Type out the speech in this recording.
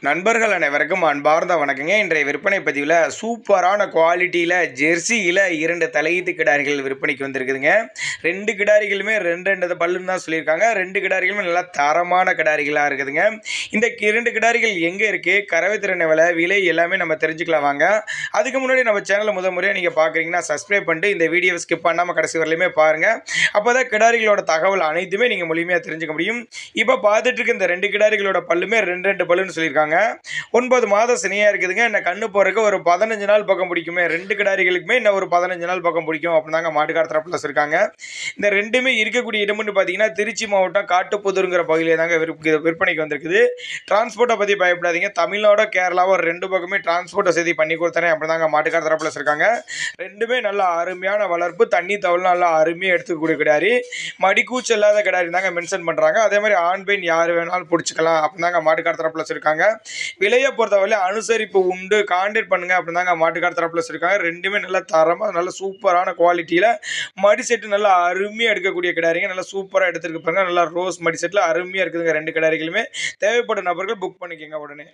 நண்பர்கள் அனைவருக்கும் அன்பார்ந்த வணக்கங்க. இன்றைய விற்பனை பதிவில் சூப்பரான குவாலிட்டியில் ஜெர்சியில் 2 தலையீத்து கிடாரிகள் விற்பனைக்கு வந்திருக்குதுங்க. 2 கிடாரிகளுமே 2 பல்லுன்னு தான் சொல்லியிருக்காங்க. 2 கிடாரிகளுமே நல்லா தரமான கிடாரிகளாக இருக்குதுங்க. இந்த 2 கிடாரிகள் எங்கே இருக்குது, கறவை திறன் விலை, விலை எல்லாமே நம்ம தெரிஞ்சுக்கலாம் வாங்க. அதுக்கு முன்னாடி நம்ம சேனலை முறையாக நீங்கள் பார்க்குறீங்கன்னா சப்ஸ்கிரைப் பண்ணிட்டு இந்த வீடியோவை ஸ்கிப் பண்ணாமல் கடைசி வரலையுமே பாருங்கள். அப்போ தான் கிடாரிகளோட தகவல் அனைத்துமே நீங்கள் முழுமையாக தெரிஞ்சுக்க முடியும். இப்போ பார்த்துட்டு இருக்க இந்த 2 கிடாரிகளோட பல்லுமே 2 பல்லுன்னு சொல்லியிருக்காங்க. 9 மாதம் சினையாக இருக்குதுங்க. என்ன கண்ணு போறதுக்கு ஒரு 15 நாள் பக்கம் பிடிக்குமே. 2 கிடாரிகளுக்குமே இன்னும் ஒரு 15 நாள் பக்கம் பிடிக்கும் அப்படின்னு தாங்க மாட்டுக்கார தரப்புல சொல்லியிருக்காங்க. இந்த ரெண்டுமே இருக்கக்கூடிய இடம்னு பார்த்தீங்கன்னா திருச்சி மாவட்டம் காட்டுப்புதூருங்கிற பகுதியில் தாங்க விற்பனைக்கு வந்திருக்குது. டிரான்ஸ்போர்ட்டை பற்றி பயப்படாதீங்க. தமிழ்நாடு கேரளாவும் 2 பக்கமே டிரான்ஸ்போர்ட் வசதி பண்ணி கொடுத்தேன் அப்படி தாங்க மாட்டுக்கார தரப்புல சொல்லியிருக்காங்க. ரெண்டுமே நல்ல அருமையான வளர்ப்பு, தண்ணி தவள் நல்லா அருமையாக எடுத்துக்கூடிய கிடாரி, மடிக்கூச்சு இல்லாத கிடாரி தாங்க மென்ஷன் பண்ணுறாங்க. அதே மாதிரி ஆண் பெண் யார் வேணாலும் பிடிச்சிக்கலாம் அப்படின்னு தாங்க மாட்டுக்கார தரப்புல சொல்லியிருக்காங்க. விலையை பொறுத்தவரை அனுசரிப்பு உண்டு, கான்டாக்ட் பண்ணுங்க அப்படின்னு தாங்க மாட்டுக்கார தரப்புல சொல்லியிருக்காங்க. ரெண்டுமே நல்ல தரமாக நல்ல சூப்பரான குவாலிட்டியில் மடி செட்டு நல்லா அருமையாக எடுக்கக்கூடிய கிடாரிங்க. நல்லா சூப்பராக எடுத்துருக்கு பாருங்க. நல்லா ரோஸ் மடி செட்டில் அருமையாக இருக்குதுங்க. 2 கிடாரிகளுமே தேவைப்பட்ட நபர்கள் புக் பண்ணிக்கோங்க உடனே.